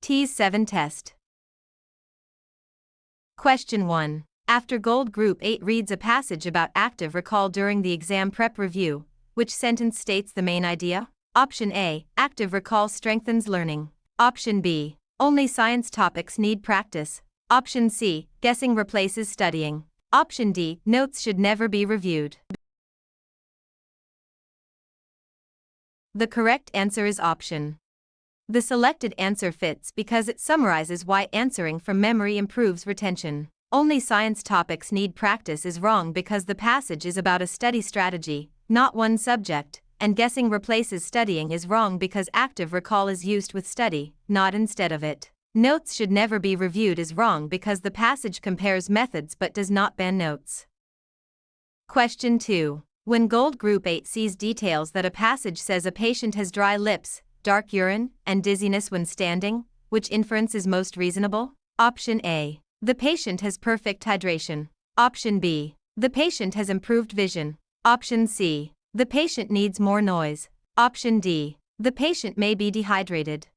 TEAS 7 test. Question 1. After Gold Group 8 reads a passage about active recall during the exam prep review, which sentence states the main idea? Option A. Active recall strengthens learning. Option B. Only science topics need practice. Option C. Guessing replaces studying. Option D. Notes should never be reviewed. The correct answer is option. The selected answer fits because it summarizes why answering from memory improves retention. Only science topics need practice is wrong because the passage is about a study strategy, not one subject, and guessing replaces studying is wrong because active recall is used with study, not instead of it. Notes should never be reviewed is wrong because the passage compares methods but does not ban notes. Question 2. When Gold Group 8 sees details that a passage says a patient has dry lips, dark urine, and dizziness when standing, which inference is most reasonable? Option A. The patient has perfect hydration. Option B. The patient has improved vision. Option C. The patient needs more noise. Option D. The patient may be dehydrated.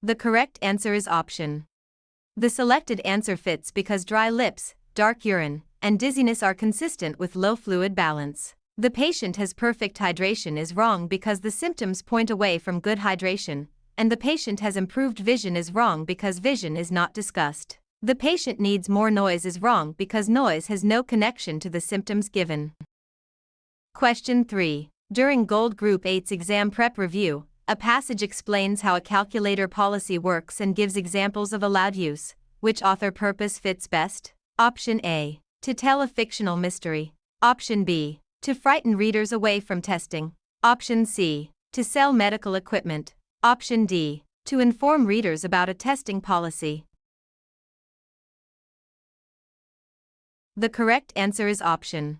The correct answer is option. The selected answer fits because dry lips, dark urine, and dizziness are consistent with low fluid balance. The patient has perfect hydration is wrong because the symptoms point away from good hydration, and the patient has improved vision is wrong because vision is not discussed. The patient needs more noise is wrong because noise has no connection to the symptoms given. Question 3. During Gold Group 8's exam prep review, a passage explains how a calculator policy works and gives examples of allowed use. Which author purpose fits best? Option A. To tell a fictional mystery. Option B. To frighten readers away from testing. Option C. To sell medical equipment. Option D. To inform readers about a testing policy. The correct answer is option.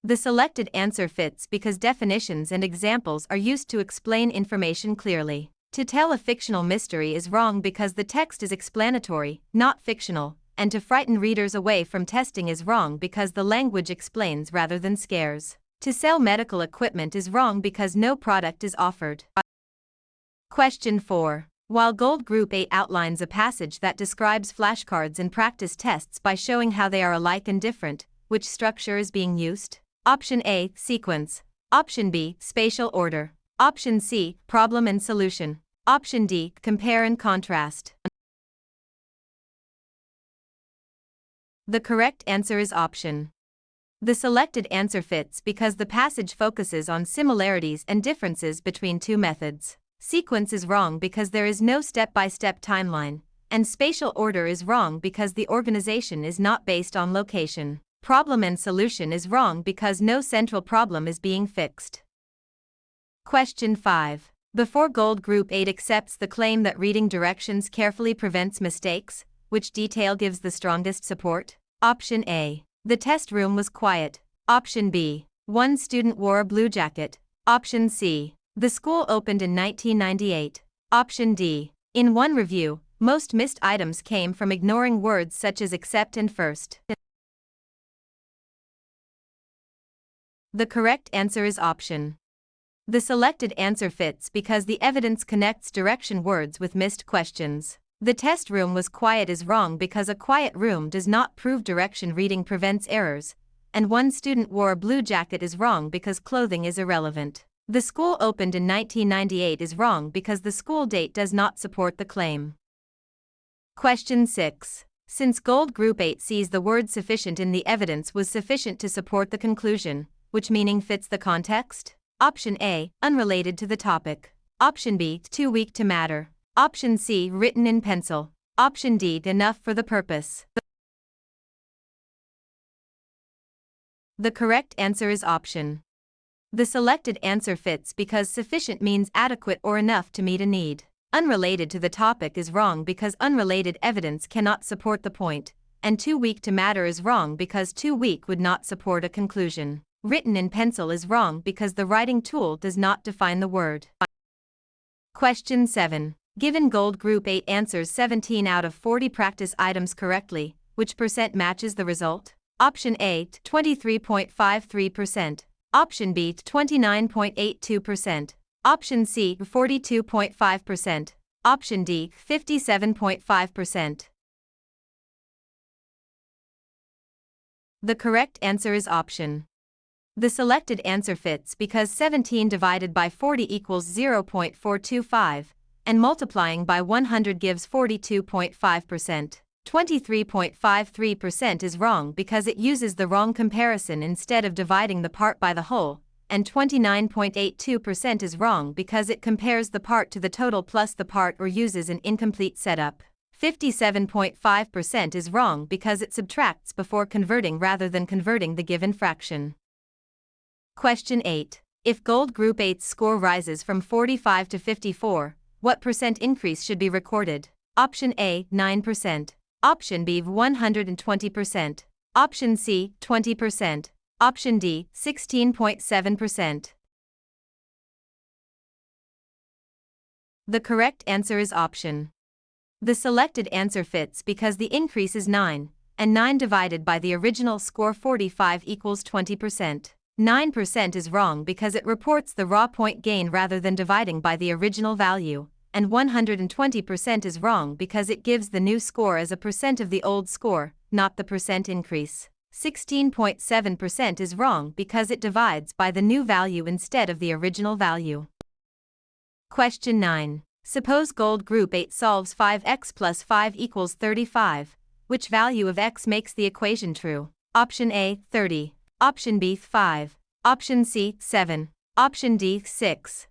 The selected answer fits because definitions and examples are used to explain information clearly. To tell a fictional mystery is wrong because the text is explanatory, not fictional, and to frighten readers away from testing is wrong because the language explains rather than scares. To sell medical equipment is wrong because no product is offered. Question 4. While Gold Group 8 outlines a passage that describes flashcards and practice tests by showing how they are alike and different, which structure is being used? Option A. Sequence. Option B. Spatial order. Option C. Problem and solution. Option D. Compare and contrast. The correct answer is option. The selected answer fits because the passage focuses on similarities and differences between two methods. Sequence is wrong because there is no step-by-step timeline, and spatial order is wrong because the organization is not based on location. Problem and solution is wrong because no central problem is being fixed. Question 5. Before Gold Group 8 accepts the claim that reading directions carefully prevents mistakes, which detail gives the strongest support? Option A. The test room was quiet. Option B. One student wore a blue jacket. Option C. The school opened in 1998. Option D. In one review, most missed items came from ignoring words such as except and first. The correct answer is option. The selected answer fits because the evidence connects direction words with missed questions. The test room was quiet is wrong because a quiet room does not prove direction reading prevents errors, and one student wore a blue jacket is wrong because clothing is irrelevant. The school opened in 1998 is wrong because the school date does not support the claim. Question 6. Since Gold Group 8 sees the word sufficient in the evidence was sufficient to support the conclusion, which meaning fits the context? Option A. Unrelated to the topic. Option B. Too weak to matter. Option C. Written in pencil. Option D. Enough for the purpose. The correct answer is option. The selected answer fits because sufficient means adequate or enough to meet a need. Unrelated to the topic is wrong because unrelated evidence cannot support the point, and too weak to matter is wrong because too weak would not support a conclusion. Written in pencil is wrong because the writing tool does not define the word. Question 7. Given Gold Group 8 answers 17 out of 40 practice items correctly, which percent matches the result? Option A. 23.53%. Option B. 29.82%. Option C, 42.5%. Option D, 57.5%. The correct answer is option. The selected answer fits because 17 divided by 40 equals 0.425, and multiplying by 100 gives 42.5%. 23.53% is wrong because it uses the wrong comparison instead of dividing the part by the whole, and 29.82% is wrong because it compares the part to the total plus the part or uses an incomplete setup. 57.5% is wrong because it subtracts before converting rather than converting the given fraction. Question 8. If Gold Group 8's score rises from 45 to 54, what percent increase should be recorded? Option A, 9%. Option B, 120%. Option C, 20%. Option D, 16.7%. The correct answer is option. The selected answer fits because the increase is 9, and 9 divided by the original score 45 equals 20%. 9% is wrong because it reports the raw point gain rather than dividing by the original value, and 120% is wrong because it gives the new score as a percent of the old score, not the percent increase. 16.7% is wrong because it divides by the new value instead of the original value. Question 9. Suppose Gold Group 8 solves 5x plus 5 equals 35. Which value of x makes the equation true? Option A, 30. Option B, 5. Option C, 7. Option D, 6.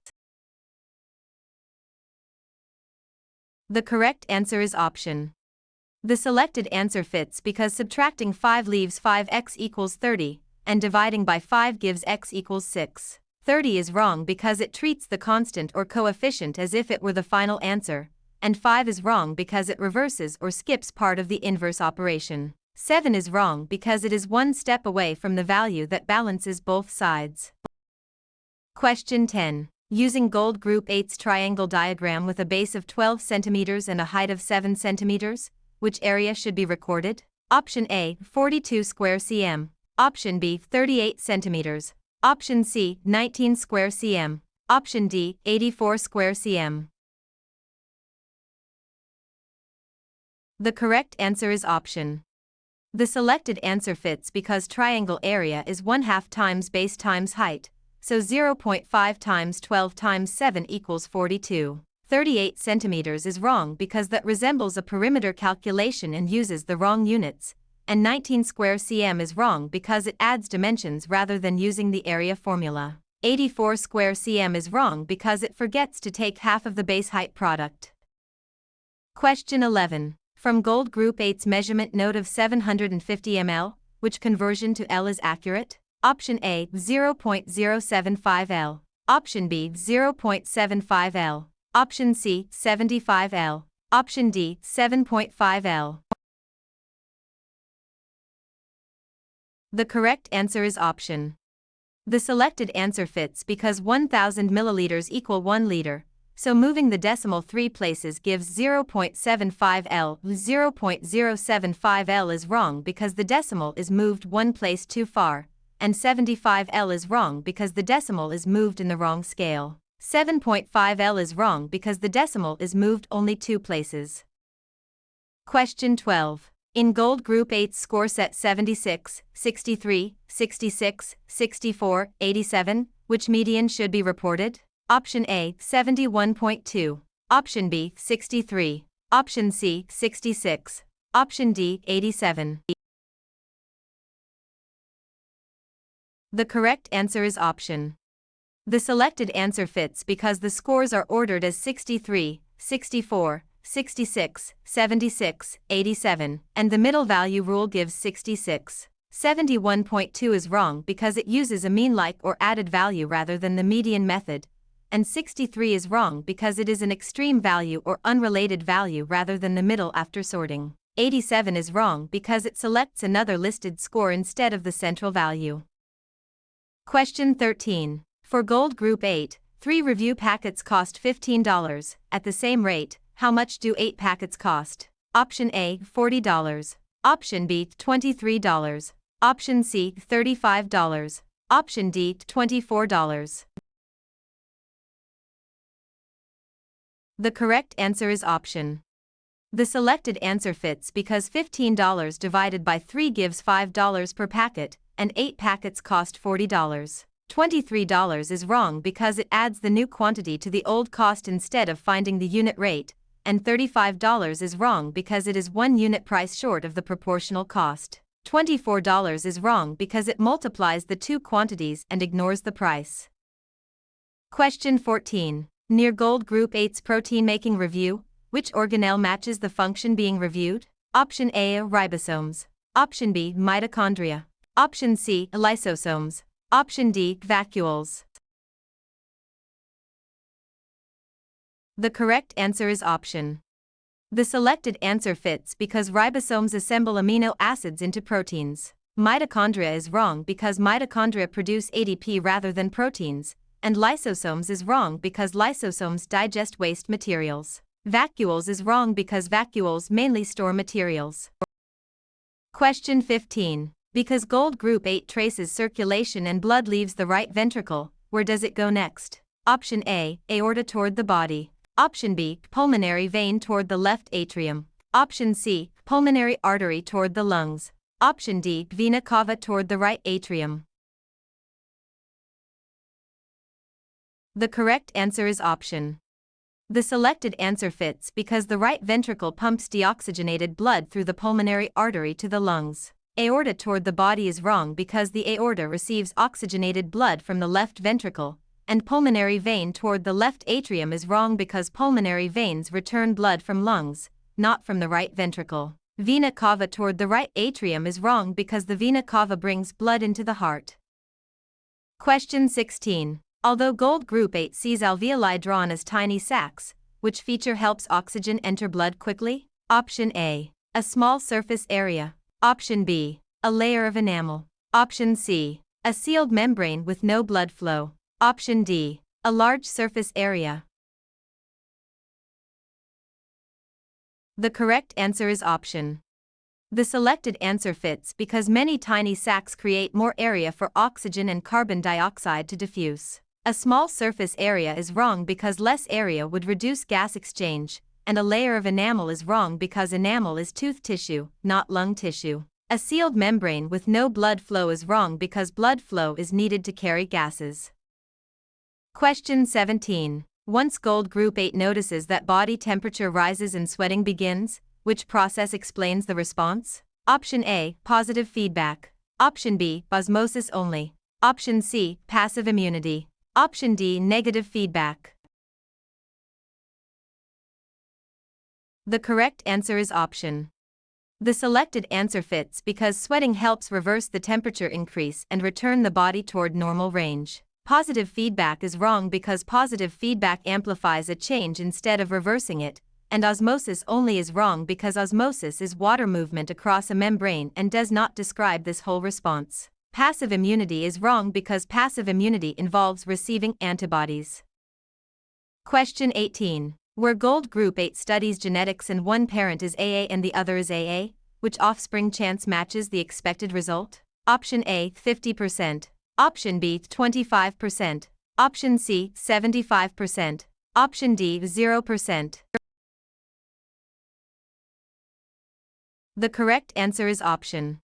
The correct answer is option. The selected answer fits because subtracting 5 leaves 5x equals 30, and dividing by 5 gives x equals 6. 30 is wrong because it treats the constant or coefficient as if it were the final answer, and 5 is wrong because it reverses or skips part of the inverse operation. 7 is wrong because it is one step away from the value that balances both sides. Question 10. Using Gold Group 8's triangle diagram with a base of 12 cm and a height of 7 cm, which area should be recorded? Option A, 42 square cm. Option B, 38 cm. Option C, 19 square cm. Option D, 84 square cm. The correct answer is option. The selected answer fits because triangle area is 1/2 times base times height, so 0.5 times 12 times 7 equals 42. 38 centimeters is wrong because that resembles a perimeter calculation and uses the wrong units, and 19 square cm is wrong because it adds dimensions rather than using the area formula. 84 square cm is wrong because it forgets to take half of the base height product. Question 11. From Gold Group 8's measurement note of 750 ml, which conversion to L is accurate? Option A, 0.075 L. Option B, 0.75 L. Option C, 75 L. Option D, 7.5 L. The correct answer is option. The selected answer fits because 1000 milliliters equal 1 liter, so moving the decimal 3 places gives 0.75 L. 0.075 L is wrong because the decimal is moved 1 place too far, and 75 L is wrong because the decimal is moved in the wrong scale. 7.5 L is wrong because the decimal is moved only 2 places. Question 12. In Gold Group 8's score set 76, 63, 66, 64, 87, which median should be reported? Option A, 71.2. Option B, 63. Option C, 66. Option D, 87. The correct answer is option. The selected answer fits because the scores are ordered as 63, 64, 66, 76, 87, and the middle value rule gives 66. 71.2 is wrong because it uses a mean-like or added value rather than the median method, and 63 is wrong because it is an extreme value or unrelated value rather than the middle after sorting. 87 is wrong because it selects another listed score instead of the central value. Question 13. For Gold Group 8, 3 review packets cost $15. At the same rate, how much do 8 packets cost? Option A, $40. Option B, $23. Option C, $35. Option D, $24. The correct answer is option. The selected answer fits because $15 divided by 3 gives $5 per packet, and 8 packets cost $40. $23 is wrong because it adds the new quantity to the old cost instead of finding the unit rate, and $35 is wrong because it is 1 unit price short of the proportional cost. $24 is wrong because it multiplies the two quantities and ignores the price. Question 14. Near Gold Group 8's protein making review, which organelle matches the function being reviewed? Option A, ribosomes. Option B, mitochondria. Option C, lysosomes. Option D, vacuoles. The correct answer is option. The selected answer fits because ribosomes assemble amino acids into proteins. Mitochondria is wrong because mitochondria produce ADP rather than proteins, and lysosomes is wrong because lysosomes digest waste materials. Vacuoles is wrong because vacuoles mainly store materials. Question 15. Because Gold Group 8 traces circulation and blood leaves the right ventricle, where does it go next? Option A, aorta toward the body. Option B, pulmonary vein toward the left atrium. Option C, pulmonary artery toward the lungs. Option D, vena cava toward the right atrium. The correct answer is option. The selected answer fits because the right ventricle pumps deoxygenated blood through the pulmonary artery to the lungs. Aorta toward the body is wrong because the aorta receives oxygenated blood from the left ventricle, and pulmonary vein toward the left atrium is wrong because pulmonary veins return blood from lungs, not from the right ventricle. Vena cava toward the right atrium is wrong because the vena cava brings blood into the heart. Question 16. Although Gold Group 8 sees alveoli drawn as tiny sacs, which feature helps oxygen enter blood quickly? Option A, a small surface area. Option B, a layer of enamel. Option C, a sealed membrane with no blood flow. Option D, a large surface area. The correct answer is option. The selected answer fits because many tiny sacs create more area for oxygen and carbon dioxide to diffuse. A small surface area is wrong because less area would reduce gas exchange, and a layer of enamel is wrong because enamel is tooth tissue, not lung tissue. A sealed membrane with no blood flow is wrong because blood flow is needed to carry gases. Question 17. Once Gold Group 8 notices that body temperature rises and sweating begins, which process explains the response? Option A, positive feedback. Option B, osmosis only. Option C, passive immunity. Option D, negative feedback. The correct answer is option. The selected answer fits because sweating helps reverse the temperature increase and return the body toward normal range. Positive feedback is wrong because positive feedback amplifies a change instead of reversing it, and osmosis only is wrong because osmosis is water movement across a membrane and does not describe this whole response. Passive immunity is wrong because passive immunity involves receiving antibodies. Question 18. Where Gold Group 8 studies genetics and one parent is AA and the other is AA, which offspring chance matches the expected result? Option A, 50%. Option B, 25%. Option C, 75%. Option D, 0%. The correct answer is option.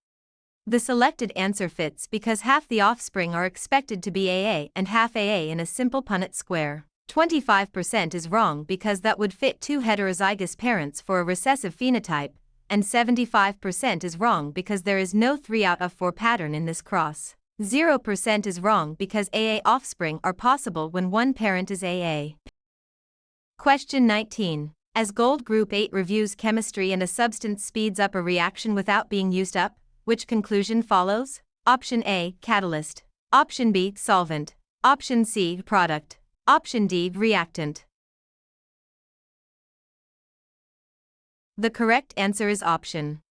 The selected answer fits because half the offspring are expected to be AA and half AA in a simple Punnett square. 25% is wrong because that would fit two heterozygous parents for a recessive phenotype, and 75% is wrong because there is no 3 out of 4 pattern in this cross. 0% is wrong because AA offspring are possible when one parent is AA. Question 19. As Gold Group 8 reviews chemistry and a substance speeds up a reaction without being used up, which conclusion follows? Option A, catalyst. Option B, solvent. Option C, product. Option D, reactant. The correct answer is option.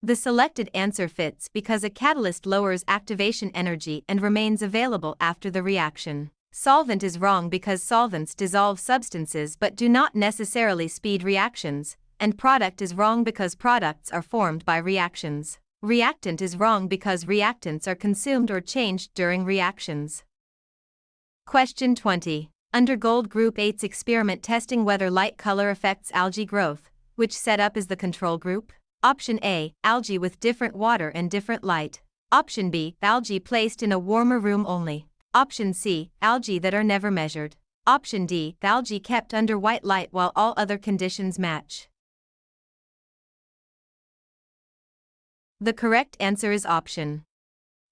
The selected answer fits because a catalyst lowers activation energy and remains available after the reaction. Solvent is wrong because solvents dissolve substances but do not necessarily speed reactions, and product is wrong because products are formed by reactions. Reactant is wrong because reactants are consumed or changed during reactions. Question 20. Under Gold Group 8's experiment testing whether light color affects algae growth, which setup is the control group? Option A, algae with different water and different light. Option B, algae placed in a warmer room only. Option C, algae that are never measured. Option D, algae kept under white light while all other conditions match. The correct answer is option.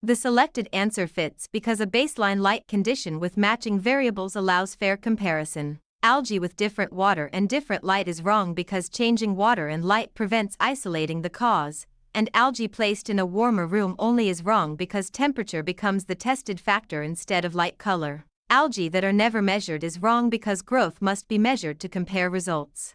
The selected answer fits because a baseline light condition with matching variables allows fair comparison. Algae with different water and different light is wrong because changing water and light prevents isolating the cause, and algae placed in a warmer room only is wrong because temperature becomes the tested factor instead of light color. Algae that are never measured is wrong because growth must be measured to compare results.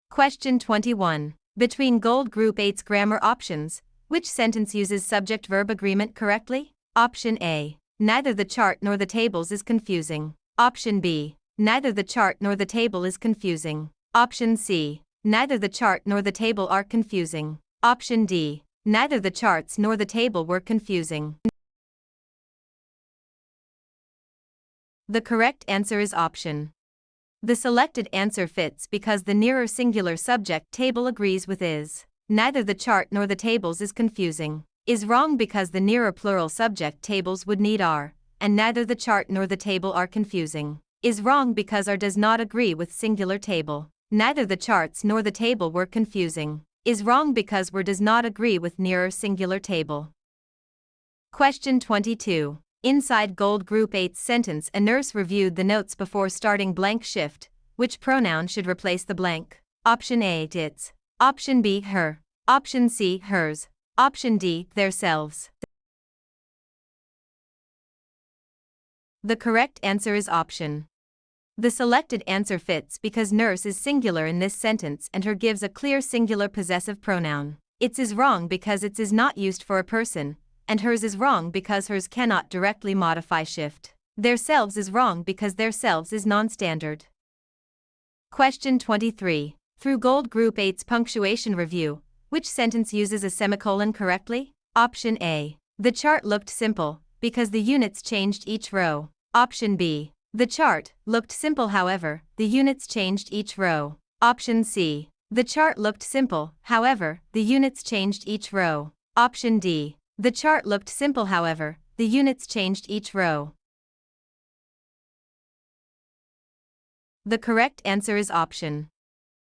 Question 21. Between Gold Group 8's grammar options, which sentence uses subject-verb agreement correctly? Option A. Neither the chart nor the tables is confusing. Option B. Neither the chart nor the table is confusing. Option C. Neither the chart nor the table are confusing. Option D. Neither the charts nor the table were confusing. The correct answer is option. The selected answer fits because the nearer singular subject table agrees with is. Neither the chart nor the tables is confusing. Is wrong because the nearer plural subject tables would need are, and neither the chart nor the table are confusing. Is wrong because are does not agree with singular table. Neither the charts nor the table were confusing. Is wrong because were does not agree with nearer singular table. Question 22. Inside Gold Group 8's sentence, a nurse reviewed the notes before starting blank shift. Which pronoun should replace the blank? Option A, its. Option B, her. Option C, hers. Option D, theirselves. The correct answer is option. The selected answer fits because nurse is singular in this sentence and her gives a clear singular possessive pronoun. Its is wrong because its is not used for a person, and hers is wrong because hers cannot directly modify shift. Theirselves is wrong because theirselves is non-standard. Question 23. Through Gold Group 8's punctuation review, which sentence uses a semicolon correctly? Option A. The chart looked simple, because the units changed each row. Option B. The chart looked simple, however, the units changed each row. Option C. The chart looked simple, however, the units changed each row. Option D. The chart looked simple, however, the units changed each row. The correct answer is option.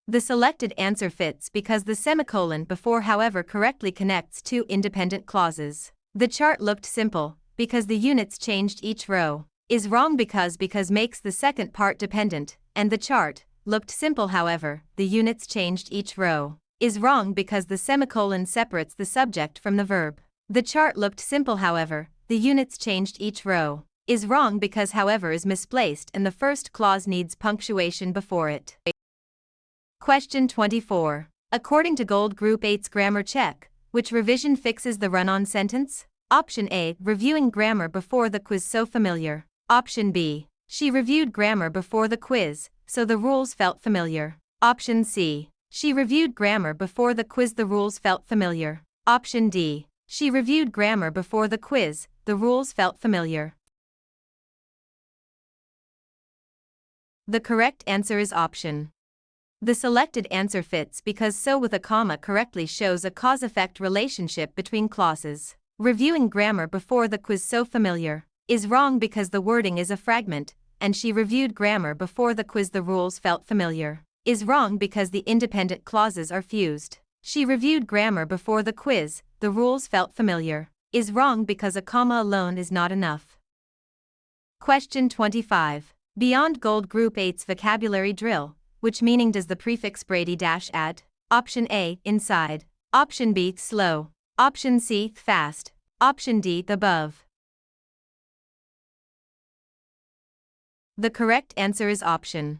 The selected answer fits because the semicolon before however correctly connects two independent clauses. The chart looked simple, because the units changed each row, is wrong because makes the second part dependent, and the chart looked simple, however, the units changed each row, is wrong because the semicolon separates the subject from the verb. The chart looked simple, however, the units changed each row, is wrong because however is misplaced and the first clause needs punctuation before it. Question 24. According to Gold Group 8's grammar check, which revision fixes the run-on sentence? Option A. Reviewing grammar before the quiz so familiar. Option B. She reviewed grammar before the quiz, so the rules felt familiar. Option C. She reviewed grammar before the quiz, the rules felt familiar. Option D. She reviewed grammar before the quiz, the rules felt familiar. The correct answer is option. The selected answer fits because so with a comma correctly shows a cause-effect relationship between clauses. Reviewing grammar before the quiz so familiar is wrong because the wording is a fragment, and she reviewed grammar before the quiz, the rules felt familiar, is wrong because the independent clauses are fused. She reviewed grammar before the quiz, the rules felt familiar, is wrong because a comma alone is not enough. Question 25. Beyond Gold Group 8's vocabulary drill, which meaning does the prefix Brady - add? Option A, inside. Option B, slow. Option C, fast. Option D, above. The correct answer is option.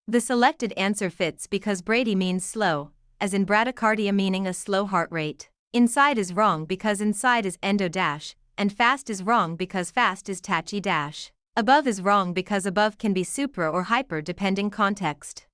The selected answer fits because Brady means slow, as in bradycardia meaning a slow heart rate. Inside is wrong because inside is endo - and fast is wrong because fast is tachy - Above is wrong because above can be supra or hyper depending context.